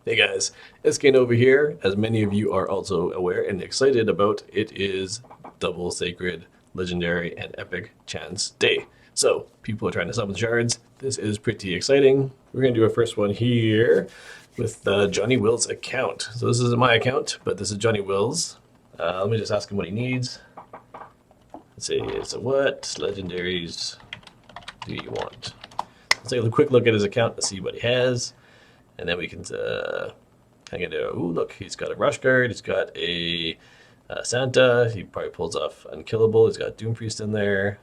Hey guys, SKNOVA here. As many of you are also aware and excited about, it is double sacred, legendary, and epic chance day. So people are trying to summon shards. This is pretty exciting. We're gonna do our first one here with Johnny Will's account. So this isn't my account, but this is Johnny Will's. Let me just ask him what he needs. Let's see. So what legendaries do you want? Let's take a quick look at his account to see what he has. And then we can kind of do, ooh, look, he's got a Rush Guard, he's got a Santa, he probably pulls off Unkillable, he's got Doom Priest in there,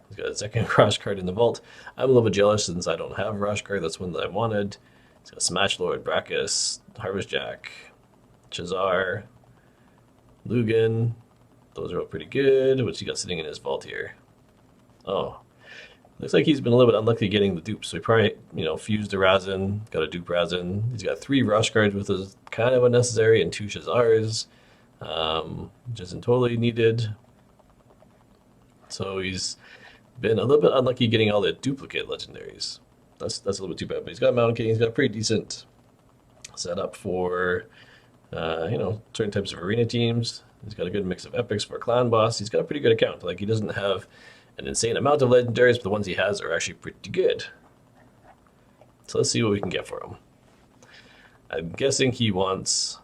he's got a second Rush Guard in the vault. I'm a little bit jealous since I don't have Rush Guard, that's one that I wanted. He's got Smash Lord, Brackus, Harvest Jack, Chazar, Lugan, those are all pretty good. What's he got sitting in his vault here? Oh, looks like he's been a little bit unlucky getting the dupes. So he probably, fused a Razin, got a dupe Razin. He's got 3 Rush Guards, which is kind of unnecessary, and 2 Shazars, which isn't totally needed. So he's been a little bit unlucky getting all the duplicate legendaries. That's a little bit too bad. But he's got Mountain King. He's got a pretty decent setup for, certain types of arena teams. He's got a good mix of epics for clan boss. He's got a pretty good account. Like, he doesn't have an insane amount of legendaries, but the ones he has are actually pretty good. So let's see what we can get for him. I'm guessing he wants,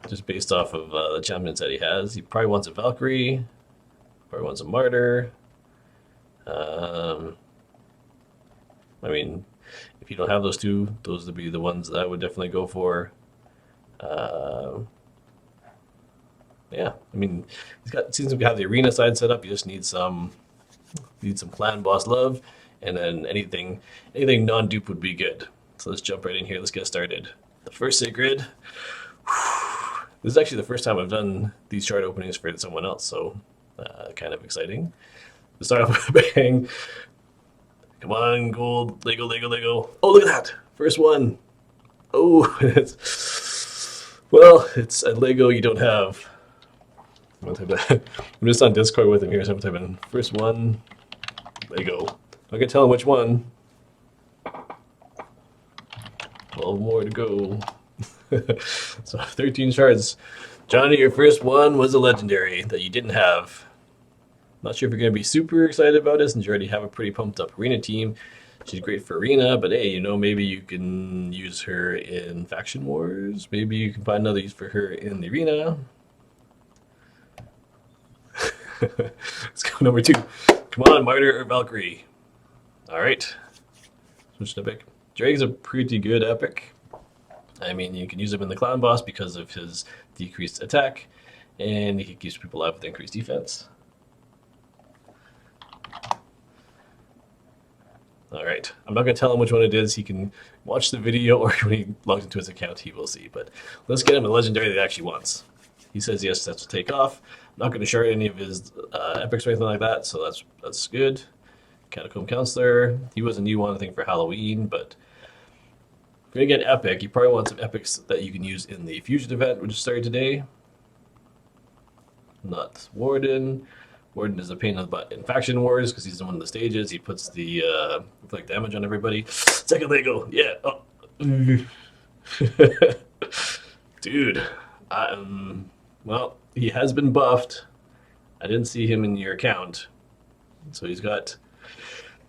just based off of the champions that he has, he probably wants a Valkyrie, probably wants a Martyr. I mean, if you don't have those two, those would be the ones that I would definitely go for. Yeah, I mean, seems to have the arena side set up. You just need some clan boss love, and then anything non-dupe would be good. So let's jump right in here. Let's get started. The first sacred. This is actually the first time I've done these shard openings for someone else, so kind of exciting. Let's start off with a bang. Come on, gold. Lego, Lego, Lego. Oh, look at that. First one. Oh, it's a Lego you don't have. I'm just on Discord with him here, so I'm typing first one. Lego. I can tell him which one. 12 more to go. So 13 shards. Johnny, your first one was a legendary that you didn't have. Not sure if you're going to be super excited about it since you already have a pretty pumped up arena team. She's great for arena, but hey, maybe you can use her in faction wars. Maybe you can find another use for her in the arena. Let's go number 2. Come on, Martyr or Valkyrie. All right. Switch to epic. Drake's a pretty good epic. I mean, you can use him in the clan boss because of his decreased attack, and he keeps people alive with increased defense. All right. I'm not going to tell him which one it is. He can watch the video, or when he logs into his account, he will see. But let's get him a legendary that he actually wants. He says yes, that's to take off. I'm not going to share any of his epics or anything like that, so that's good. Catacomb Counselor. He was a new one, I think, for Halloween, but if you're going to get epic, you probably want some epics that you can use in the Fusion event, which started today. Not Warden. Warden is a pain in the butt in faction wars because he's in one of the stages. He puts the reflect damage on everybody. Second Lego, yeah. Oh. Dude, well, he has been buffed. I didn't see him in your account, so he's got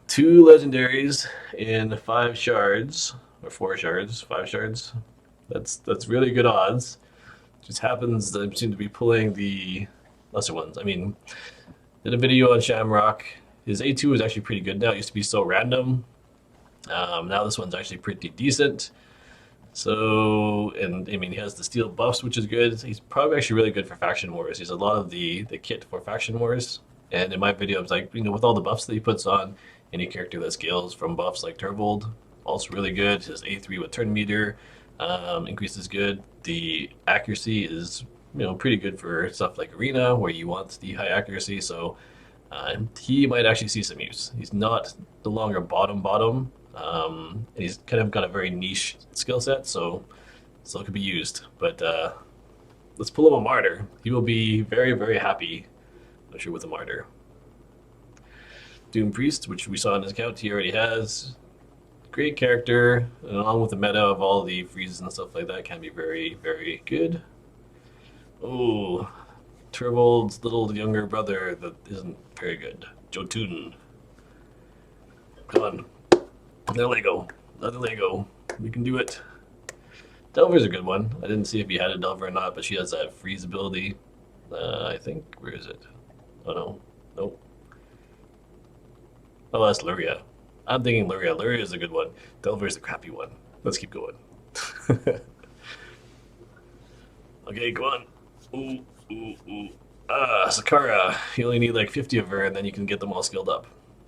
2 legendaries in 5 shards, or 4 shards, 5 shards. That's really good odds. Just happens that I seem to be pulling the lesser ones. I mean, did a video on Shamrock. His A2 is actually pretty good now. It used to be so random. Now this one's actually pretty decent. So, and I mean, he has the steel buffs, which is good. He's probably actually really good for faction wars. He's a lot of the kit for faction wars. And in my video, I was like, with all the buffs that he puts on, any character that scales from buffs like Turbold, also really good. His A3 with turn meter increases good. The accuracy is pretty good for stuff like arena where you want the high accuracy. So he might actually see some use. He's not the longer bottom. And he's kind of got a very niche skill set, so still could be used. But let's pull him a Martyr. He will be very, very happy, I'm sure, with a Martyr. Doom Priest, which we saw in his account, he already has. great character, and along with the meta of all the freezes and stuff like that, can be very, very good. Oh, Turvold's little younger brother that isn't very good. Jotun. Come on. Another Lego. Another Lego. We can do it. Delver's a good one. I didn't see if he had a Delver or not, but she has that freeze ability. I think. Where is it? Oh no. Nope. Oh, that's Luria. I'm thinking Luria. Luria is a good one. Delver's the crappy one. Let's keep going. Okay, go on. Ooh, ooh, ooh. Sakara. You only need like 50 of her, and then you can get them all skilled up.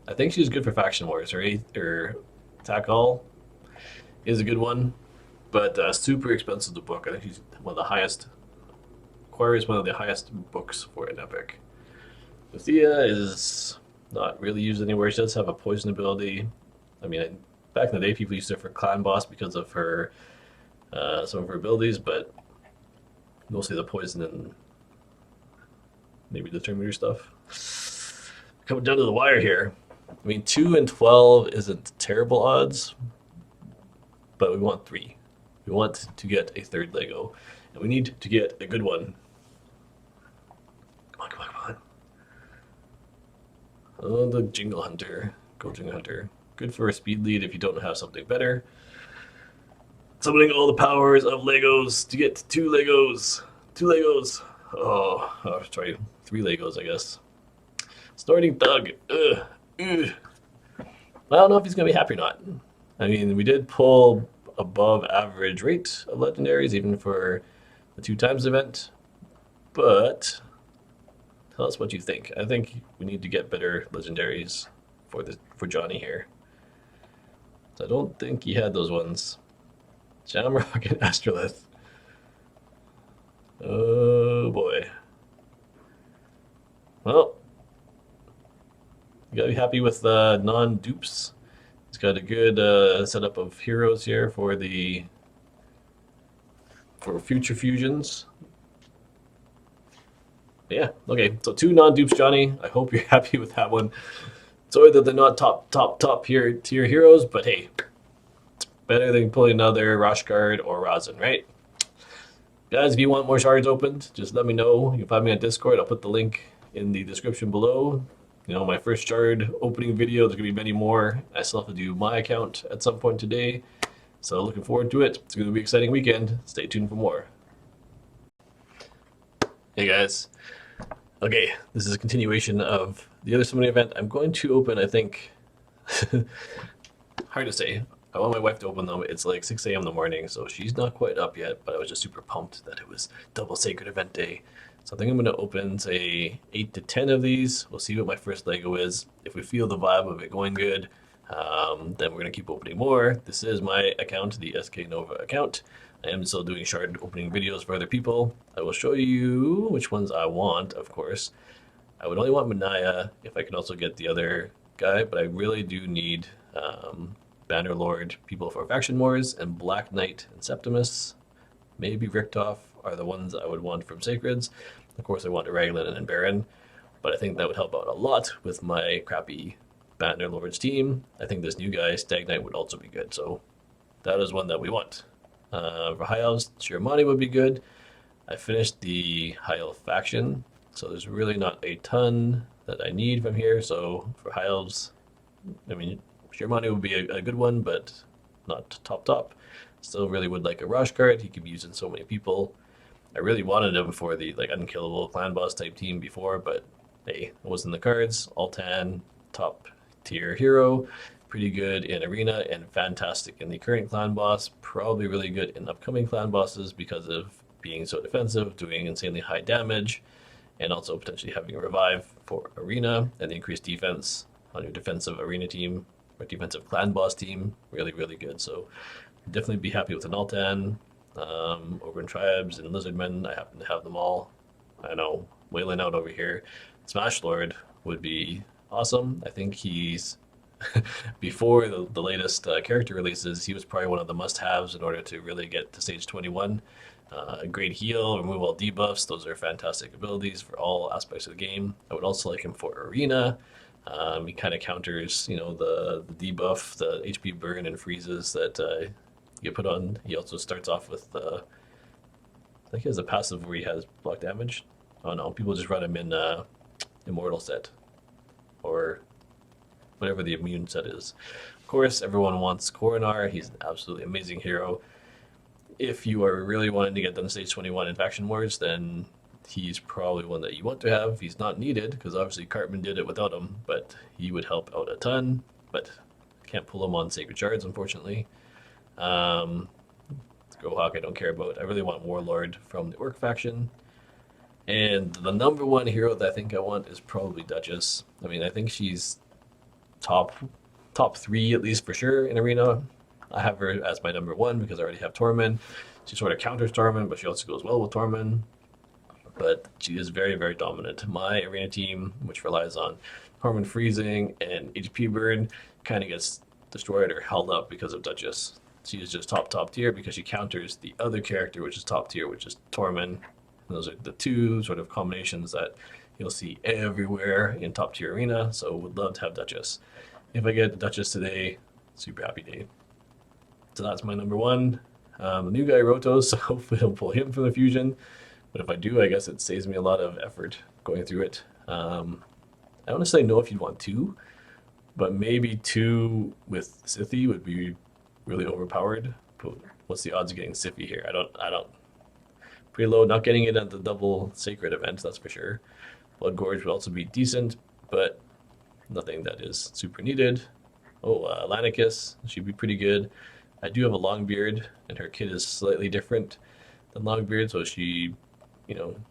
I think she's good for faction wars. Her attack all is a good one, but super expensive to book. I think she's one of the highest. Quire is one of the highest books for an epic. Luthia is not really used anywhere. She does have a poison ability. I mean, back in the day, people used her for clan boss because of her some of her abilities, but mostly the poison and maybe the Terminator stuff. Coming down to the wire here. I mean, 2 and 12 isn't terrible odds, but we want 3. We want to get a third Lego, and we need to get a good one. Come on, come on, come on. Oh, the Jingle Hunter. Go Jingle Hunter. Good for a speed lead if you don't have something better. Summoning all the powers of Legos to get 2 Legos. 2 Legos. Oh, sorry. 3 Legos, I guess. Snorting Thug. Ugh. Ugh. I don't know if he's going to be happy or not. I mean, we did pull above average rate of legendaries, even for the 2 times event. But tell us what you think. I think we need to get better legendaries for Johnny here. So I don't think he had those ones. Shamrock and Astrolith. Oh boy. Well, you gotta be happy with non-dupes. He's got a good setup of heroes here for future fusions. Yeah, okay. So 2 non-dupes, Johnny. I hope you're happy with that one. Sorry that they're not top tier heroes, but hey, it's better than pulling another Roshguard or Rosin, right? Guys, if you want more shards opened, just let me know. You can find me on Discord. I'll put the link in the description below. You know, my first shard opening video. There's gonna be many more. I still have to do my account at some point today. So looking forward to it. It's gonna be an exciting weekend. Stay tuned for more. Hey guys. Okay, this is a continuation of the other summoning event. I'm going to open, I think, hard to say. I want my wife to open them. It's like 6 a.m. in the morning, so she's not quite up yet, but I was just super pumped that it was double Sacred Event Day. So I think I'm going to open, say, 8 to 10 of these. We'll see what my first Lego is. If we feel the vibe of it going good, then we're going to keep opening more. This is my account, the SKNOVA account. I am still doing shard opening videos for other people. I will show you which ones I want, of course. I would only want Manaya if I can also get the other guy, but I really do need Bannerlord people for Faction Wars, and Black Knight and Septimus. Maybe Richthof are the ones I would want from Sacreds. Of course, I want a Raglan and Baron, but I think that would help out a lot with my crappy Bannerlords team. I think this new guy, Stag Knight, would also be good, so that is one that we want. For High Elves, Shiromani would be good. I finished the High Elf faction, so there's really not a ton that I need from here. So for High Elves, I mean, Shiromani would be a good one, but not top. Still really would like a Rosh card. He could be used in so many people. I really wanted him for the like unkillable clan boss type team before, but hey, it wasn't the cards. Altan, top tier hero. Pretty good in arena and fantastic in the current clan boss. Probably really good in upcoming clan bosses because of being so defensive, doing insanely high damage, and also potentially having a revive for arena and the increased defense on your defensive arena team or defensive clan boss team. Really, really good. So definitely be happy with an Altan. Over in Tribes and Lizardmen, I happen to have them all. I know, wailing out over here. Smash Lord would be awesome. I think he's before the latest character releases, he was probably one of the must-haves in order to really get to stage 21. Great heal, remove all debuffs. Those are fantastic abilities for all aspects of the game. I would also like him for arena. He kind of counters, the debuff, the HP burn and freezes that you put on. He also starts off with, I think he has a passive where he has block damage. Oh no, people just run him in Immortal set or whatever the immune set is. Of course, everyone wants Coronar. He's an absolutely amazing hero. If you are really wanting to get done stage 21 in Faction Wars, then he's probably one that you want to have. He's not needed because obviously Cartman did it without him, but he would help out a ton. But can't pull him on Sacred Shards, unfortunately. Grohawk, I don't care about. I really want Warlord from the Orc faction. And the number one hero that I think I want is probably Duchess. I mean, I think she's top three at least for sure in Arena. I have her as my number one because I already have Tormund. She sort of counters Tormund, but she also goes well with Tormund. But she is very, very dominant. My Arena team, which relies on Tormund freezing and HP burn, kind of gets destroyed or held up because of Duchess. She is just top tier because she counters the other character, which is top tier, which is Tormund. And those are the two sort of combinations that you'll see everywhere in top tier Arena. So would love to have Duchess. If I get the Duchess today, super happy day. So that's my number one. The new guy Rotos, so hopefully I'll pull him from the fusion. But if I do, I guess it saves me a lot of effort going through it. I want to say no if you'd want two, but maybe two with Scythy would be really overpowered. But what's the odds of getting Scythy here? I don't. Pretty low. Not getting it at the double sacred event, that's for sure. Blood Gorge would also be decent, but nothing that is super needed. Oh, Lanicus, she'd be pretty good. I do have a Longbeard, and her kit is slightly different than Longbeard, so she,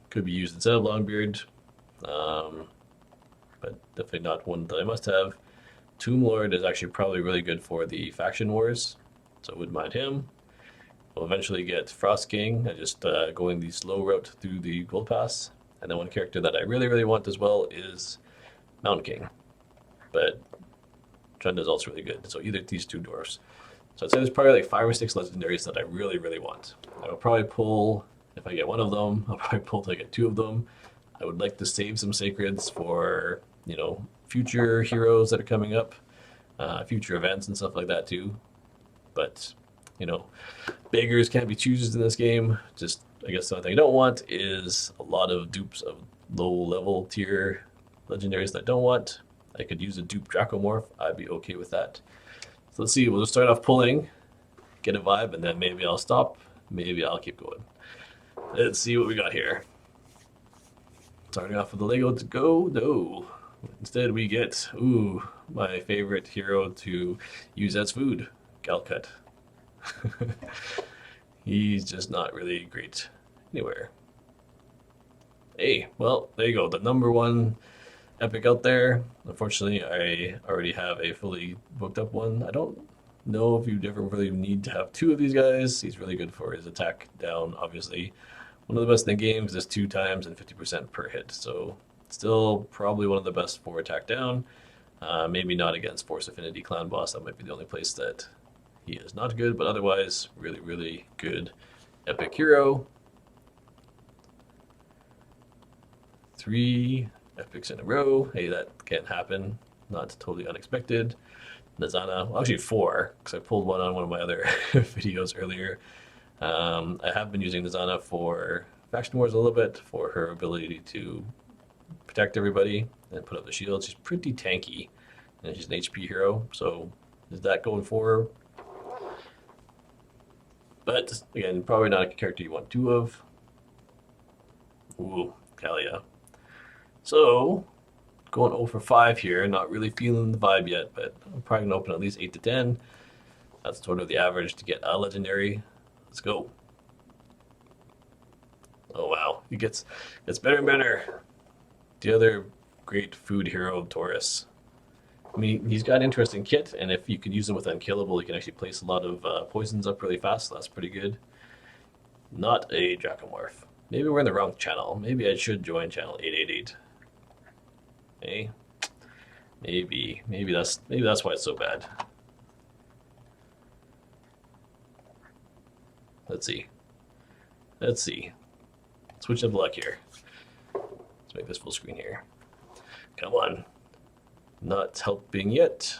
could be used instead of Longbeard. But definitely not one that I must have. Tomb Lord is actually probably really good for the faction wars, so I wouldn't mind him. We'll eventually get Frost King. I just going the slow route through the Gold Pass. And then one character that I really, really want as well is Mountain King. But Trend is also really good. So either these two dwarfs. So I'd say there's probably like 5 or 6 legendaries that I really, really want. I will probably pull, if I get one of them, I'll probably pull till I get 2 of them. I would like to save some sacreds for, future heroes that are coming up, future events and stuff like that too. But, beggars can't be choosers in this game. Just, I guess the only thing I don't want is a lot of dupes of low level tier legendaries that I don't want. I could use a dupe Dracomorph. I'd be okay with that. So let's see, we'll just start off pulling, get a vibe, and then maybe I'll stop. Maybe I'll keep going. Let's see what we got here. Starting off with the Lego to go. No. Instead we get, my favorite hero to use as food, Galcut. He's just not really great anywhere. Hey, well, there you go. The number one epic out there. Unfortunately, I already have a fully booked up one. I don't know if you ever really need to have 2 of these guys. He's really good for his attack down, obviously. One of the best in the games is 2 times and 50% per hit. So still probably one of the best for attack down. Maybe not against Force Affinity Clan Boss. That might be the only place that he is not good, but otherwise really, really good epic hero. 3 epics in a row. Hey, that can't happen. Not totally unexpected. Nazana, well, actually 4, because I pulled one on one of my other videos earlier. I have been using Nazana for Faction Wars a little bit for her ability to protect everybody and put up the shield. She's pretty tanky, and she's an HP hero, so is that going for her? But again, probably not a character you want 2 of. Ooh, Kalia. So, going 0 for 5 here, not really feeling the vibe yet, but I'm probably going to open at least 8 to 10. That's sort of the average to get a legendary. Let's go. Oh wow, it gets better and better. The other great food hero, Taurus. I mean, he's got an interesting kit, and if you can use him with Unkillable, you can actually place a lot of poisons up really fast, so that's pretty good. Not a Dracomorph. Maybe we're in the wrong channel. Maybe I should join channel 888. Hey, maybe that's why it's so bad. Let's see. Switch up luck here. Let's make this full screen here. Come on. Not helping yet.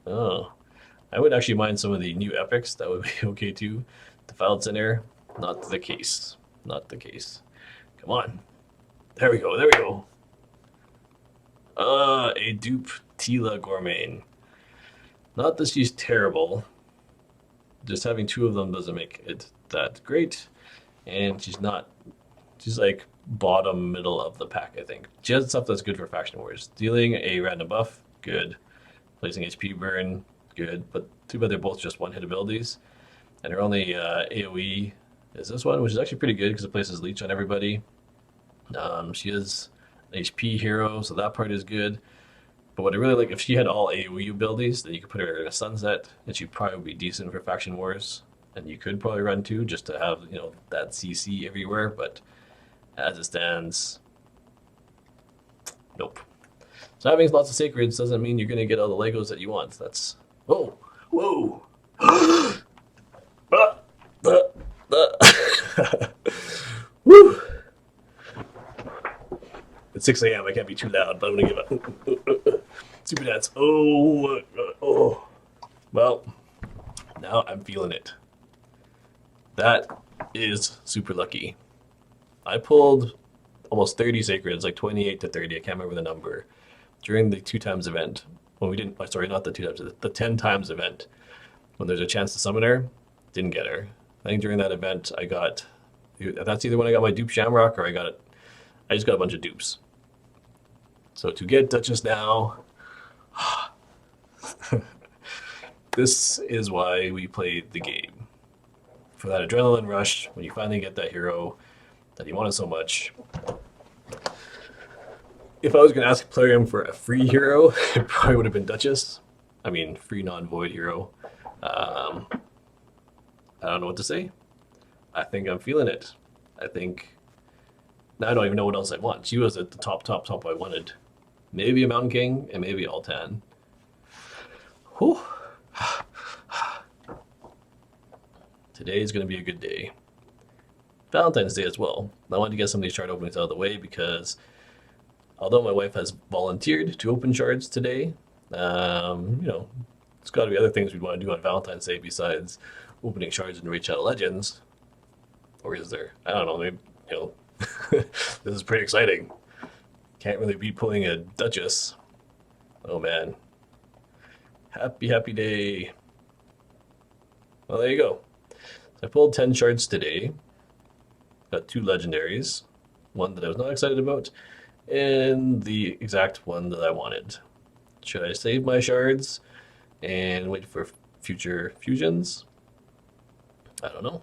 Oh, I would actually mind some of the new epics. That would be okay too. Defiled Center, not the case. Not the case. Come on. There we go. There we go. A dupe Tila Gourmet. Not that she's terrible. Just having two of them doesn't make it that great. And she's not. She's like bottom middle of the pack, I think. She has stuff that's good for faction wars. Dealing a random buff, good. Placing HP burn, good. But too bad they're both just one hit abilities. And her only AoE is this one, which is actually pretty good because it places leech on everybody. She is an HP hero, so that part is good. But what I really like, if she had all AoE abilities, then you could put her in a sunset, and she'd probably be decent for faction wars. And you could probably run two just to have, you know, that CC everywhere. But as it stands, nope. So having lots of sacreds doesn't mean you're going to get all the Legos that you want. That's whoa, whoa. Woo! It's 6 a.m. I can't be too loud, but I'm gonna give up. Super dance. Oh, oh. Well, now I'm feeling it. That is super lucky. I pulled almost 30 sacreds, like 28 to 30. I can't remember the number during the 2x event. When we didn't, sorry, not the 2x, the 10x event. When there's a chance to summon her, didn't get her. I think during that event, I got. That's either when I got my dupe Shamrock or I just got a bunch of dupes. So to get Duchess now, this is why we played the game. For that adrenaline rush, when you finally get that hero that you wanted so much. If I was going to ask Plarium for a free hero, it probably would have been Duchess. I mean, free non-void hero. I don't know what to say. I think I'm feeling it. I think... Now I don't even know what else I want. She was at the top I wanted. Maybe a Mountain King, and maybe Altan. Whew. Today is going to be a good day. Valentine's Day as well. I wanted to get some of these shard openings out of the way because although my wife has volunteered to open shards today, you know, there's got to be other things we'd want to do on Valentine's Day besides opening shards in Raid Shadow Legends. Or is there? I don't know. Maybe, you know, this is pretty exciting. Can't really be pulling a Duchess. Oh man. Happy, happy day. Well, there you go. So I pulled 10 shards today. Got 2 legendaries. One that I was not excited about, and the exact one that I wanted. Should I save my shards and wait for future fusions? I don't know.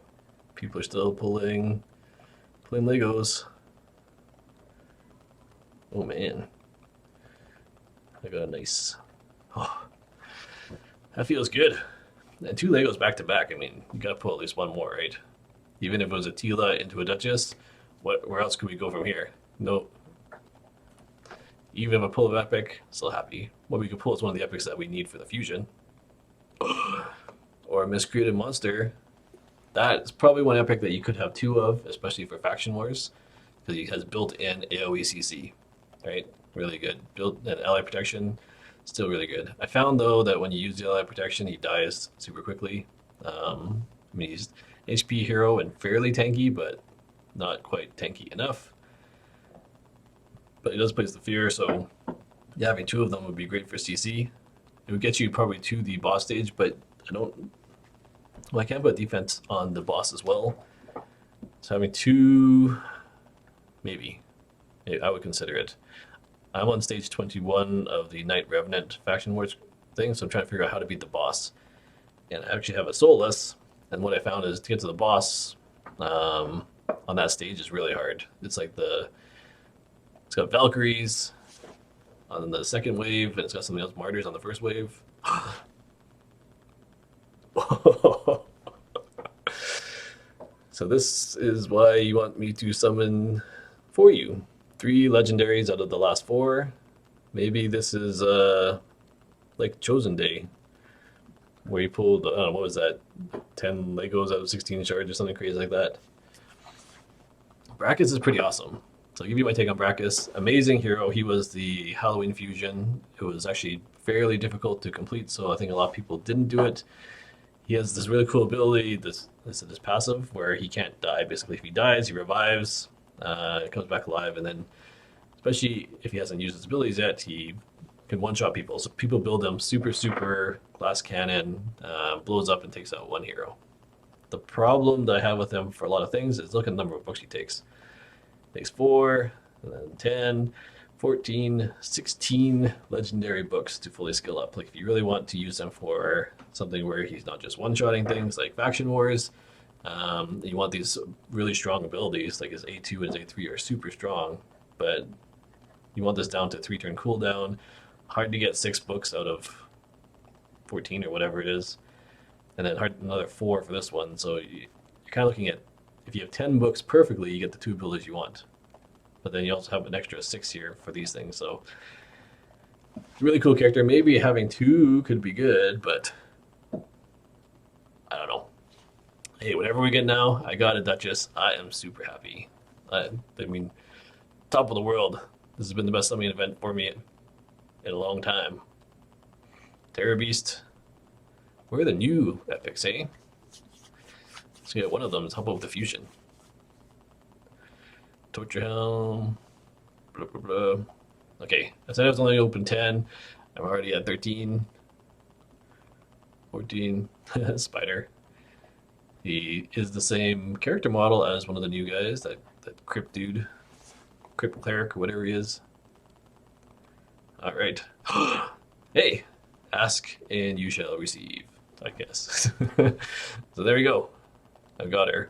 People are still pulling Legos. Oh man. I got a nice... Oh, that feels good. And 2 Legos back to back. I mean, you gotta pull at least one more, right? Even if it was a Tila into a Duchess, where else could we go from here? No. Even if I pull of epic, still happy. What we could pull is one of the epics that we need for the fusion. Or a miscreated monster. That's probably one epic that you could have 2 of, especially for faction wars, because he has built-in AoE CC, right? Really good. Built-in ally protection, still really good. I found though that when you use the ally protection, he dies super quickly. I mean, he's HP hero and fairly tanky, but not quite tanky enough. But he does place the fear, so yeah, having 2 of them would be great for CC. It would get you probably to the boss stage, but I don't... Well, I can put defense on the boss as well. So having 2... Maybe. I would consider it. I'm on stage 21 of the Knight Revenant Faction Wars thing, so I'm trying to figure out how to beat the boss. And I actually have a soulless, and what I found is to get to the boss on that stage is really hard. It's like it's got Valkyries on the second wave, and it's got something else, Martyrs on the first wave. So this is why you want me to summon for you 3 legendaries out of the last 4. Maybe this is like Chosen Day, where you pulled, I don't know, what was that, 10 Legos out of 16 shards or something crazy like that. Brackets is pretty awesome. So I'll give you my take on Brackus. Amazing hero. He was the Halloween fusion. It was actually fairly difficult to complete, so I think a lot of people didn't do it. He has this really cool ability, this passive, where he can't die. Basically, if he dies, he revives, comes back alive, and then, especially if he hasn't used his abilities yet, he can one-shot people. So people build him super glass cannon, blows up and takes out one hero. The problem that I have with him for a lot of things is look at the number of books he takes. Takes 4, and then 10, 14, 16 legendary books to fully skill up. Like if you really want to use them for something where he's not just one-shotting things like faction wars, you want these really strong abilities, like his A2 and his A3 are super strong, but you want this down to 3-turn cooldown. Hard to get 6 books out of 14 or whatever it is, and then hard another 4 for this one. So you're kind of looking at, if you have 10 books perfectly, you get the 2 abilities you want. But then you also have an extra 6 here for these things. So really cool character. Maybe having 2 could be good, but I don't know. Hey, whatever we get now, I got a Duchess. I am super happy. I mean, top of the world. This has been the best summoning event for me in a long time. Terror Beast. Where are the new epics, eh? Let's get one of them. Let's help out with the fusion. Torture Helm. Blah, blah, blah. Okay, I said I was only open 10. I'm already at 13. 14. Spider. He is the same character model as one of the new guys, that Crypt dude. Crypt Cleric, or whatever he is. Alright. Hey! Ask and you shall receive, I guess. So there we go. I've got her.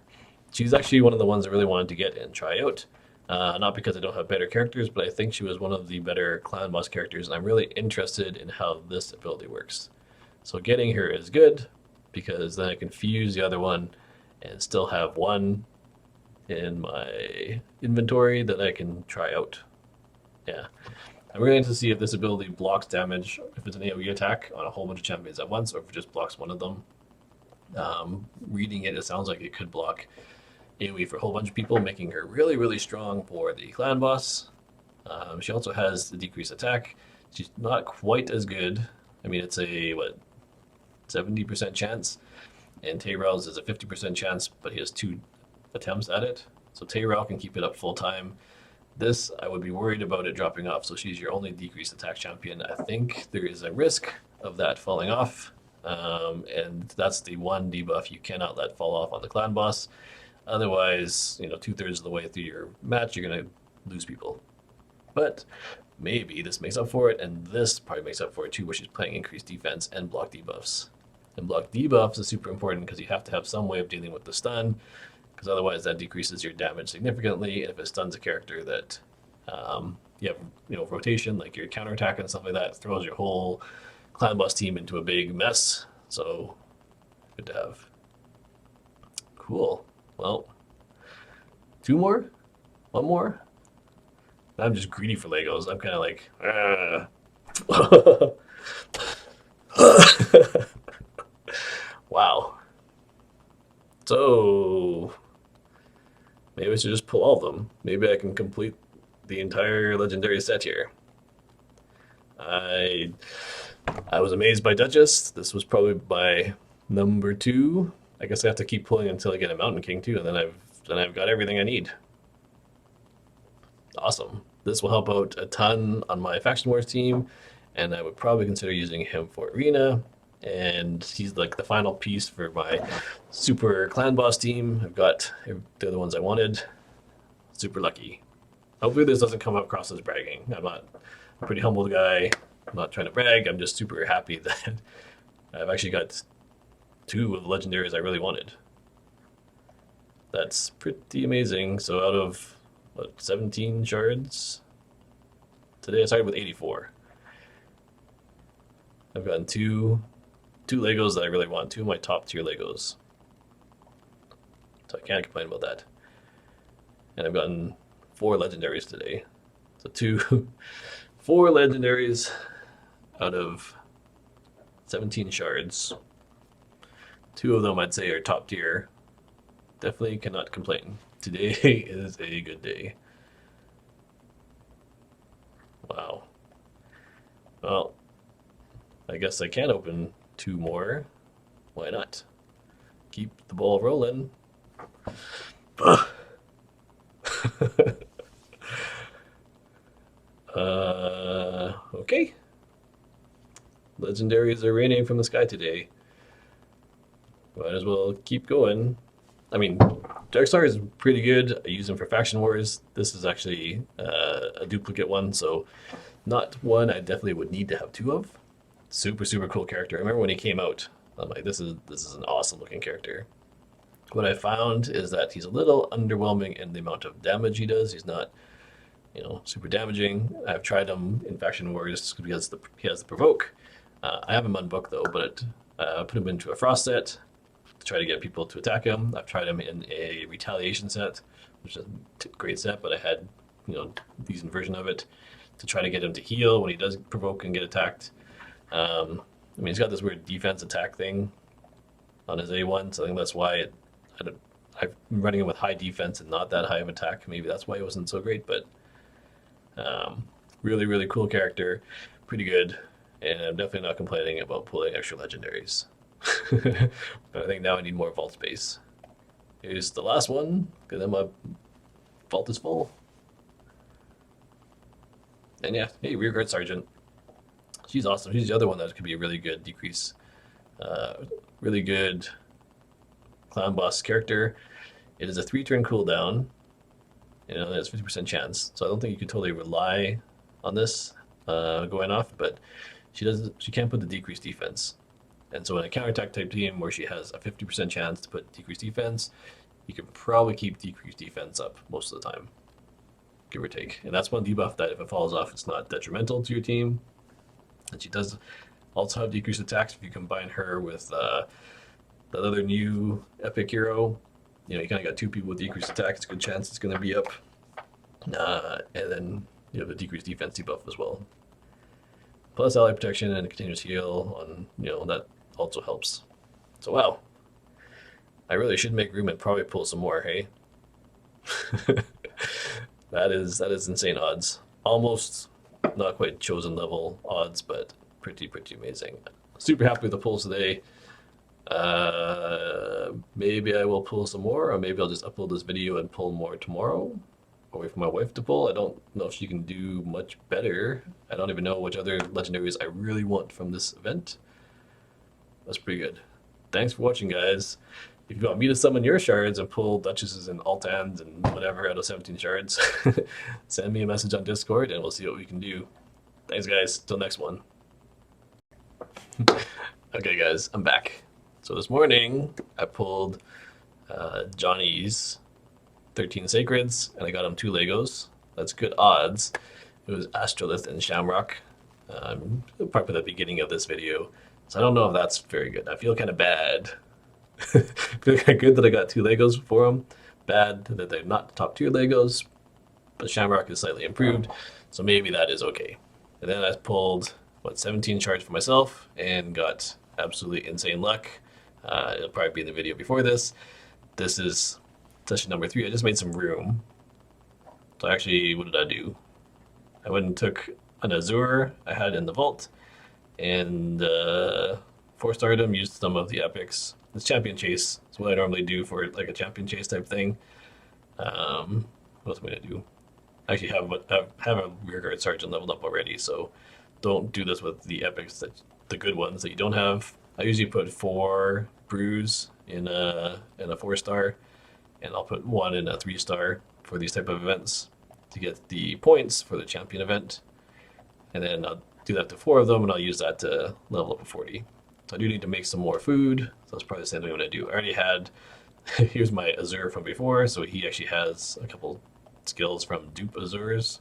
She's actually one of the ones I really wanted to get and try out. Not because I don't have better characters, but I think she was one of the better clan boss characters, and I'm really interested in how this ability works. So getting her is good, because then I can fuse the other one and still have one in my inventory that I can try out. Yeah. I'm really interested to see if this ability blocks damage, if it's an AoE attack on a whole bunch of champions at once, or if it just blocks one of them. Reading it, it sounds like it could block AoE for a whole bunch of people, making her really strong for the clan boss. She also has the decreased attack. She's not quite as good. I mean, it's a, 70% chance, and Tayrell's is a 50% chance, but he has 2 attempts at it. So Tayrell can keep it up full time. This, I would be worried about it dropping off, so she's your only decreased attack champion. I think there is a risk of that falling off, and that's the one debuff you cannot let fall off on the clan boss. Otherwise, 2/3 of the way through your match, you're going to lose people. But maybe this makes up for it, and this probably makes up for it too, where she's playing increased defense and block debuffs. And block debuffs is super important because you have to have some way of dealing with the stun, because otherwise that decreases your damage significantly. And if it stuns a character that you have, rotation, like your counterattack and stuff like that, it throws your whole clan boss team into a big mess. So good to have. Cool. Well, 2 more? 1 more? I'm just greedy for Legos. I'm kind of like, wow. So maybe I should just pull all of them. Maybe I can complete the entire legendary set here. I was amazed by Duchess. This was probably my number 2. I guess I have to keep pulling until I get a Mountain King too, and then I've got everything I need. Awesome. This will help out a ton on my Faction Wars team, and I would probably consider using him for Arena. And he's like the final piece for my super clan boss team. I've got the other ones I wanted. Super lucky. Hopefully this doesn't come across as bragging. I'm a pretty humble guy. I'm not trying to brag. I'm just super happy that I've actually got 2 of the legendaries I really wanted. That's pretty amazing. So out of 17 shards today, I started with 84. I've gotten two Legos that I really want, 2 of my top tier Legos. So I can't complain about that. And I've gotten 4 legendaries today. So 4 legendaries out of 17 shards. 2 of them I'd say are top tier. Definitely cannot complain. Today is a good day. Wow. Well, I guess I can open two more. Why not? Keep the ball rolling. Okay. Legendaries are raining from the sky today. Might as well keep going. I mean, Darkstar is pretty good. I use him for faction wars. This is actually a duplicate one, so not one I definitely would need to have two of. Super super cool character. I remember when he came out. I'm like, this is an awesome looking character. What I found is that he's a little underwhelming in the amount of damage he does. He's not, super damaging. I've tried him in faction wars because he has the provoke. I have him on book though, but put him into a frost set to try to get people to attack him. I've tried him in a retaliation set, which is a great set, but I had, decent version of it to try to get him to heal when he does provoke and get attacked. He's got this weird defense attack thing on his A1, so I think that's why I'm running him with high defense and not that high of attack. Maybe that's why he wasn't so great, but really, really cool character, pretty good, and I'm definitely not complaining about pulling extra legendaries. But I think now I need more vault space. Here's the last one, because then my vault is full. And yeah, hey, Rearguard Sergeant. She's awesome. She's the other one that could be a really good decrease. Really good clan boss character. It is a 3-turn cooldown. There's 50% chance. So I don't think you can totally rely on this going off, but she can't put the decreased defense. And so in a counterattack type team where she has a 50% chance to put decreased defense, you can probably keep decreased defense up most of the time, give or take. And that's one debuff that if it falls off, it's not detrimental to your team. And she does also have decreased attacks if you combine her with that other new epic hero. You kind of got two people with decreased attacks. It's a good chance it's going to be up. And then you have a decreased defense debuff as well. Plus ally protection and a continuous heal on, that also helps. So wow. I really should make room and probably pull some more, hey? That is insane odds. Almost not quite chosen level odds, but pretty amazing. Super happy with the pulls today. Maybe I will pull some more, or maybe I'll just upload this video and pull more tomorrow. Or wait for my wife to pull. I don't know if she can do much better. I don't even know which other legendaries I really want from this event. That's pretty good. Thanks for watching, guys. If you want me to summon your shards and pull duchesses and altans and whatever out of 17 shards, send me a message on Discord and we'll see what we can do. Thanks, guys. Till next one. Okay, guys, I'm back. So this morning I pulled Johnny's 13 Sacreds and I got him 2 Legos. That's good odds. It was Astrolith and Shamrock. Probably the beginning of this video. So I don't know if that's very good. I feel kind of bad. I feel kind of good that I got 2 Legos for them. Bad that they're not top tier Legos. But Shamrock is slightly improved. So maybe that is okay. And then I pulled, 17 shards for myself and got absolutely insane luck. It'll probably be in the video before this. This is session number 3. I just made some room. So actually, what did I do? I went and took an Azure I had in the vault and 4-starred them, used some of the epics. This champion chase is what I normally do for like a champion chase type thing. What else am I gonna do? I actually have a rearguard sergeant leveled up already, so don't do this with the epics, the good ones that you don't have. I usually put 4 brews in a 4-star, and I'll put 1 in a 3-star for these type of events to get the points for the champion event. And then I'll do that to 4 of them, and I'll use that to level up a 40. So I do need to make some more food, so that's probably the same thing I'm gonna do. I already had, here's my Azure from before, so he actually has a couple skills from dupe Azures.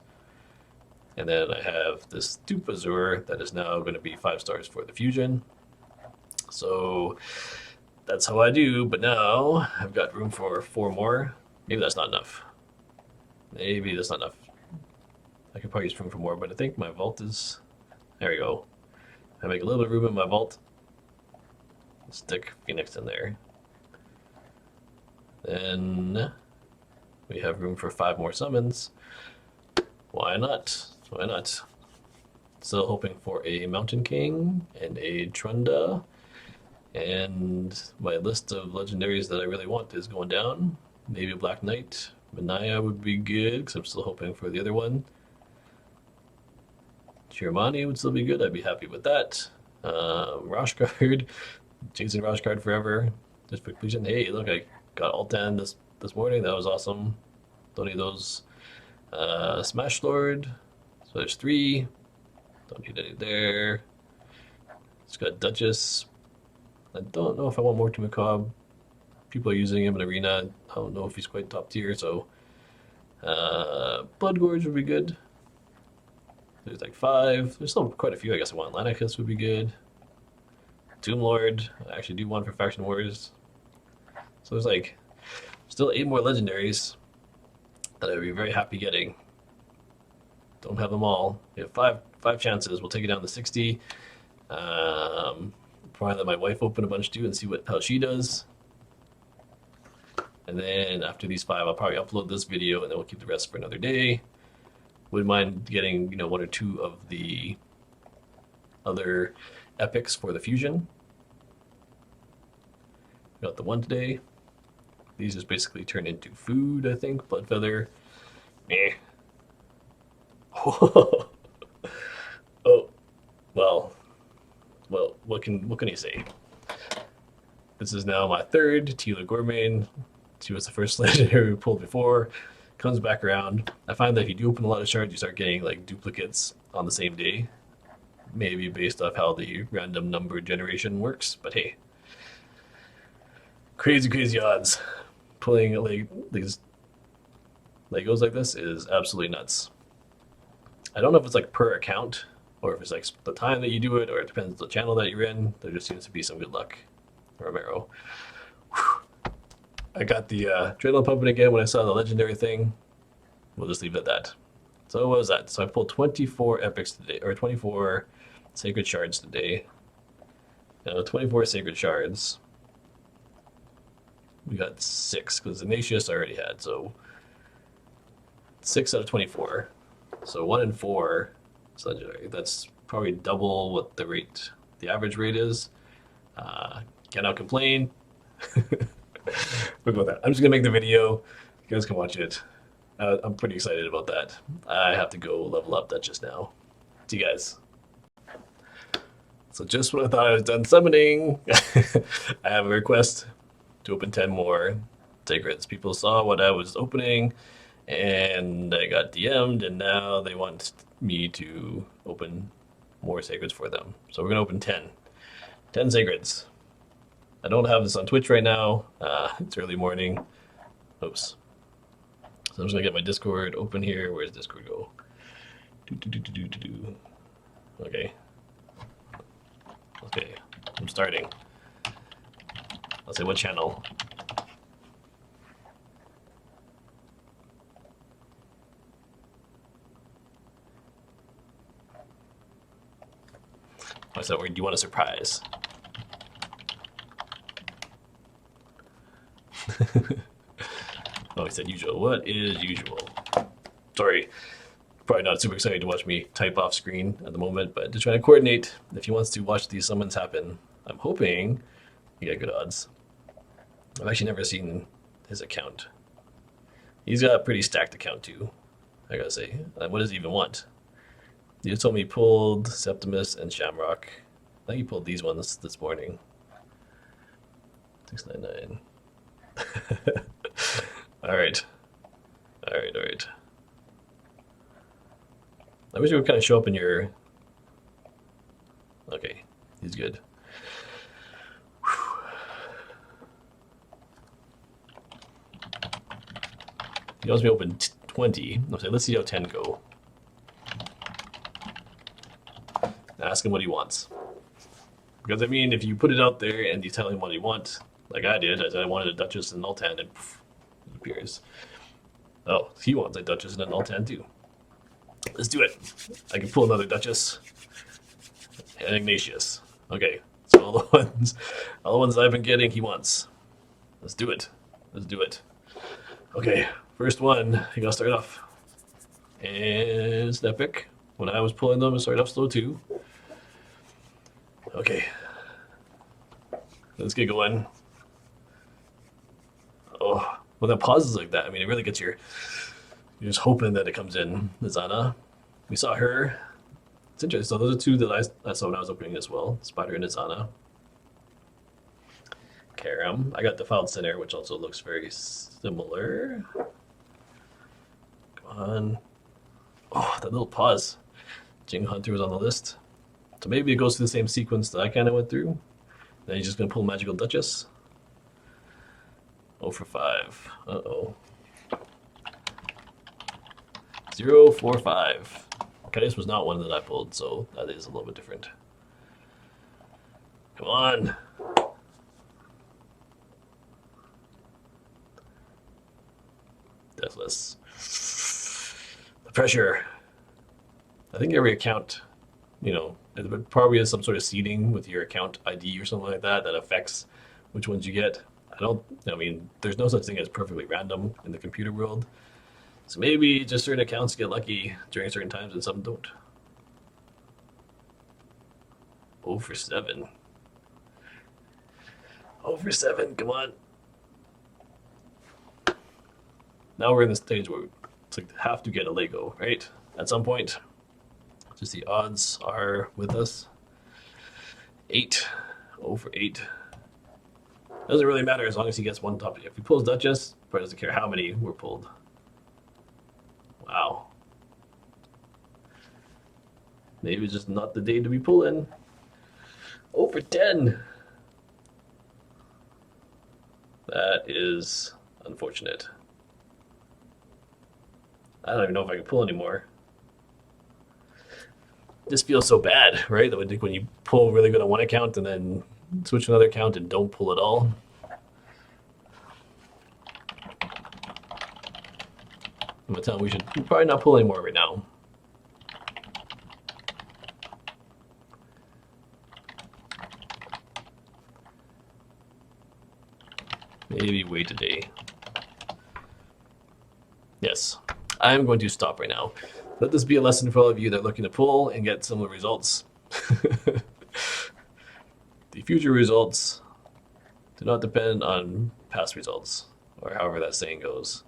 And then I have this dupe Azure that is now going to be 5 stars for the fusion. So that's how I do, but now I've got room for 4 more. Maybe that's not enough. Maybe that's not enough. I could probably use room for more, but I think my vault is, there we go. I make a little bit of room in my vault. Stick Phoenix in there. Then we have room for 5 more summons. Why not? Why not? Still hoping for a Mountain King and a Trunda. And my list of legendaries that I really want is going down. Maybe a Black Knight. Manaya would be good because I'm still hoping for the other one. Chiramani would still be good. I'd be happy with that. Roshguard. Chasing Roshguard forever. Just for completion. Hey, look, I got Altan this morning. That was awesome. Don't need those. Smash Lord. So there's 3. Don't need any there. Just got Duchess. I don't know if I want more to Macabre. People are using him in Arena. I don't know if he's quite top tier, so Blood Gorge would be good. There's like 5. There's still quite a few I guess I want. Lanicus would be good. Tomb Lord. I actually do one for Faction Wars. So there's like still 8 more legendaries that I'd be very happy getting. Don't have them all. We have five chances. We'll take it down to 60. Probably let my wife open a bunch too and see how she does. And then after these 5, I'll probably upload this video and then we'll keep the rest for another day. Wouldn't mind getting 1 or 2 of the other epics for the fusion. Got the 1 today. These just basically turn into food, I think. Blood Feather. Meh. Oh, well, what can you say? This is now my 3rd Tila Gourmet. She was the first legendary we pulled before. Comes back around. I find that if you do open a lot of shards, you start getting like duplicates on the same day. Maybe based off how the random number generation works, but hey. Crazy odds. Pulling these Legos like this is absolutely nuts. I don't know if it's like per account or if it's like the time that you do it or it depends on the channel that you're in. There just seems to be some good luck. Romero. Whew. I got the adrenaline pumping again when I saw the legendary thing. We'll just leave it at that. So what was that? So I pulled 24 epics today, or 24 Sacred Shards today. 24 Sacred Shards. We got 6 because Ignatius I already had, so 6 out of 24. So 1 in 4 is legendary. That's probably double what the average rate is. Cannot complain. Look at that. I'm just gonna make the video. You guys can watch it. I'm pretty excited about that. I have to go level up that just now. See you guys. So just when I thought I was done summoning, I have a request to open 10 more sacreds. People saw what I was opening and I got DM'd and now they want me to open more sacreds for them. So we're gonna open 10 sacreds. I don't have this on Twitch right now. It's early morning. Oops. So I'm just gonna get my Discord open here. Where's Discord go? Okay. Okay, I'm starting. I'll say what channel. I said, where do you want a surprise? Oh, he said usual. What is usual? Sorry, probably not super excited to watch me type off screen at the moment, but just trying to coordinate if he wants to watch these summons happen. I'm hoping he got good odds. I've actually never seen his account. He's got a pretty stacked account too, I gotta say. What does he even want? You told me he pulled Septimus and Shamrock. I think he pulled these ones this morning. 699. All right. I wish it would kind of show up in your... Okay, he's good. He wants me to open 20. Okay, let's see how 10 go. Ask him what he wants. Because I mean, if you put it out there and you tell him what you want, like I did, I said I wanted a Duchess and an Altan, and poof, it appears. Oh, he wants a Duchess and an Altan too. Let's do it. I can pull another Duchess and Ignatius. Okay, so all the ones I've been getting, he wants. Let's do it. Okay, first one. You gotta start off. And it's an epic. When I was pulling them, it started off slow too. Okay. Let's get going. Oh, when that pauses like that, I mean, it really gets you're just hoping that it comes in. Nizana. We saw her. It's interesting. So those are two that I saw when I was opening as well. Spider and Nizana. Karam. I got Defiled Sinner, which also looks very similar. Come on. Oh, that little pause. Jing Hunter was on the list. So maybe it goes through the same sequence that I kind of went through. Then he's just going to pull Magical Duchess. 0 for 5. Uh-oh. 0 for 5. Okay, this was not one that I pulled, so that is a little bit different. Come on. Deathless. The pressure. I think every account, you know, there probably is some sort of seeding with your account ID or something like that that affects which ones you get. I mean, there's no such thing as perfectly random in the computer world. So maybe just certain accounts get lucky during certain times and some don't. 0 for 7. 0 for 7, come on. Now we're in the stage where it's like have to get a Lego, right? At some point. Just the odds are with us. 8. 0 for 8. Doesn't really matter as long as he gets one top. If he pulls Duchess, probably doesn't care how many were pulled. Wow. Maybe it's just not the day to be pulling. 0 for 10. That is unfortunate. I don't even know if I can pull anymore. This feels so bad, right? That would think when you pull really good on one account and then switch to another account and don't pull at all. I'm gonna tell him we should probably not pull anymore right now. Maybe wait a day. Yes, I'm going to stop right now. Let this be a lesson for all of you that are looking to pull and get similar results. The future results do not depend on past results, or however that saying goes.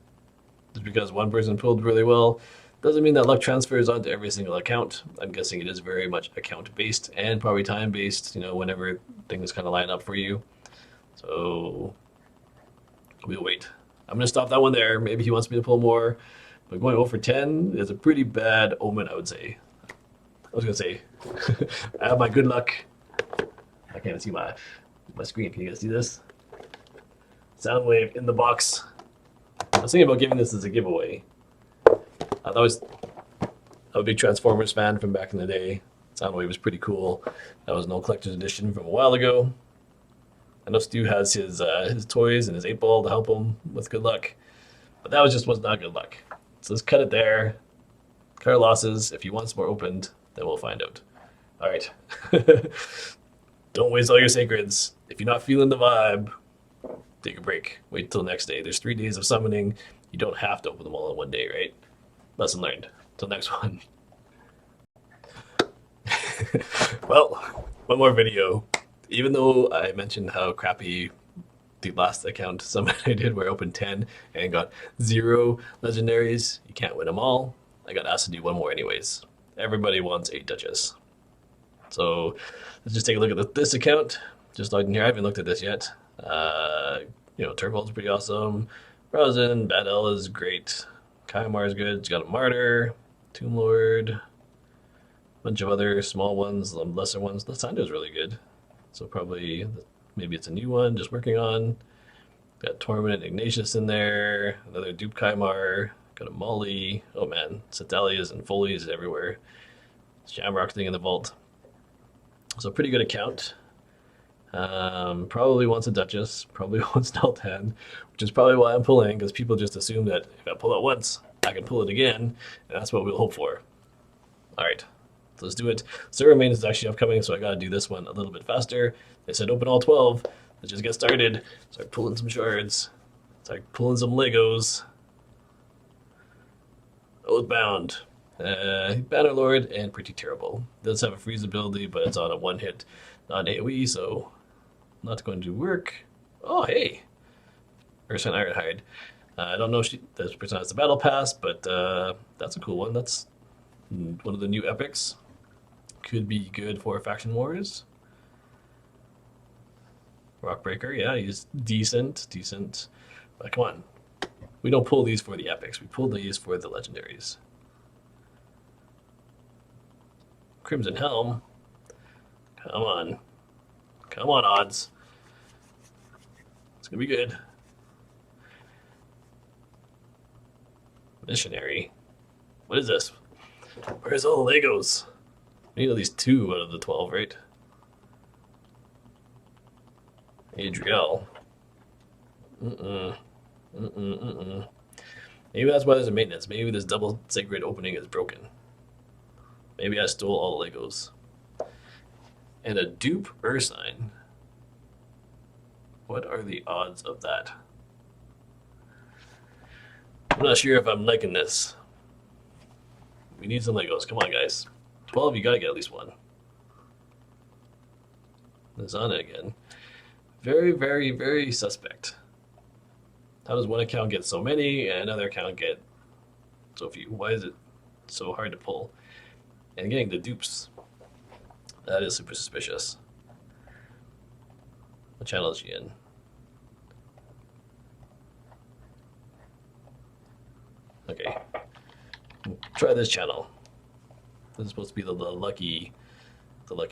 Just because one person pulled really well doesn't mean that luck transfers onto every single account. I'm guessing it is very much account-based and probably time-based, you know, whenever things kind of line up for you. So we'll wait. I'm going to stop that one there. Maybe he wants me to pull more. But going 0 for 10 is a pretty bad omen, I would say. I was going to say, I have my good luck. I can't see my screen. Can you guys see this? Soundwave in the box. I was thinking about giving this as a giveaway. I was a big Transformers fan from back in the day. Soundwave was pretty cool. That was an old collector's edition from a while ago. I know Stu has his toys and his 8-ball to help him with good luck. But that was not good luck. So let's cut it there. Cut our losses. If he wants more opened, then we'll find out. All right. Don't waste all your sacreds. If you're not feeling the vibe, take a break. Wait till the next day. There's 3 days of summoning. You don't have to open them all in one day, right? Lesson learned. Till next one. Well, one more video. Even though I mentioned how crappy the last account summon I did where I opened 10 and got 0 legendaries, you can't win them all. I got asked to do one more anyways. Everybody wants a Duchess. So let's just take a look at this account. Just logged in here. I haven't looked at this yet. You know, Turbold's pretty awesome. Rosin, Battle is great. Kaimar is good. It's got a Martyr, Tomb Lord, a bunch of other small ones, lesser ones. Lysandra's really good. So probably, maybe it's a new one, just working on. Got Torment and Ignatius in there. Another Dupe Kaimar. Got a Molly. Oh man, Setalias and Folies everywhere. Shamrock thing in the vault. So pretty good account. Probably wants a Duchess, probably wants Naltan, which is probably why I'm pulling, because people just assume that if I pull it once, I can pull it again, and that's what we'll hope for. Alright, so let's do it. Server Main is actually upcoming, so I gotta do this one a little bit faster. They said open all 12. Let's just get started. Start pulling some shards. Start pulling some Legos. Oathbound. Bannerlord and pretty terrible. Does have a freeze ability, but it's on a one hit, not AoE, so not going to work. Oh, hey! Ursa Ironhide. I don't know if this person has the battle pass, but that's a cool one. That's one of the new epics. Could be good for faction wars. Rockbreaker, yeah, he's decent. But come on, we don't pull these for the epics. We pull these for the legendaries. Crimson Helm. Come on, odds. It's gonna be good. Missionary. What is this? Where's all the Legos? We need at least 2 out of the 12, right? Adriel. Maybe that's why there's a maintenance. Maybe this double sacred opening is broken. Maybe I stole all the Legos. And a dupe Ursine. What are the odds of that? I'm not sure if I'm liking this. We need some Legos. Come on, guys. 12, you gotta get at least 1. It's on it again. Very suspect. How does one account get so many and another account get so few? Why is it so hard to pull? And getting the dupes. That is super suspicious. What channel is she in? Okay. Try this channel. This is supposed to be the lucky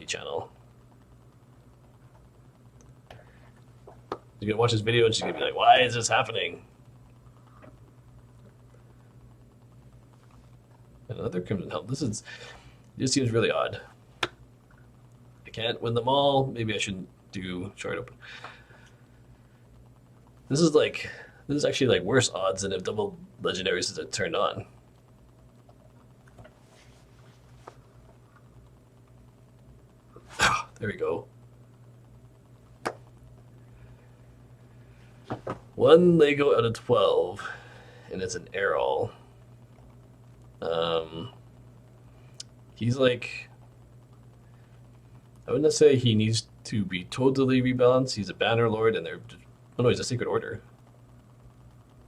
channel. You're gonna watch this video and she's gonna be like, why is this happening? Another Crimson Helm. This seems really odd. I can't win them all. Maybe I shouldn't do shard open. This is actually like worse odds than if double legendaries is turned on. There we go. 1 Lego out of 12, and it's an Errol. He's like, I wouldn't say he needs to be totally rebalanced. He's a Banner Lord, and oh no, he's a Sacred Order.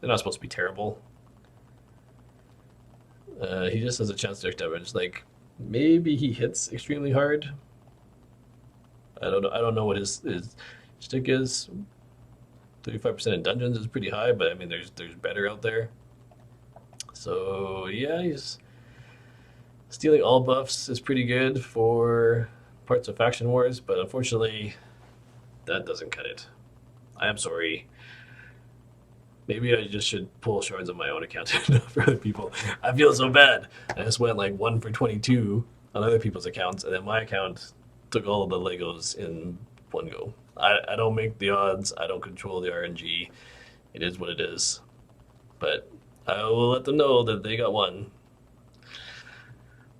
They're not supposed to be terrible. He just has a chance to damage. Like, maybe he hits extremely hard. I don't know what his stick is. 35% in dungeons is pretty high, but I mean, there's better out there. So yeah, he's stealing all buffs is pretty good for parts of faction wars, but unfortunately, that doesn't cut it. I am sorry. Maybe I just should pull shards on my own account for other people. I feel so bad. I just went like 1 for 22 on other people's accounts, and then my account took all of the Legos in one go. I don't make the odds. I don't control the RNG. It is what it is. But I will let them know that they got 1.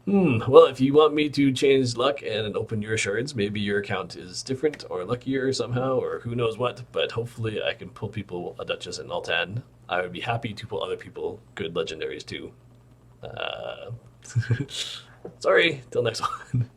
Well, if you want me to change luck and open your shards, maybe your account is different or luckier somehow, or who knows what, but hopefully I can pull people a Duchess and Altan. I would be happy to pull other people good legendaries too. Sorry, till next one.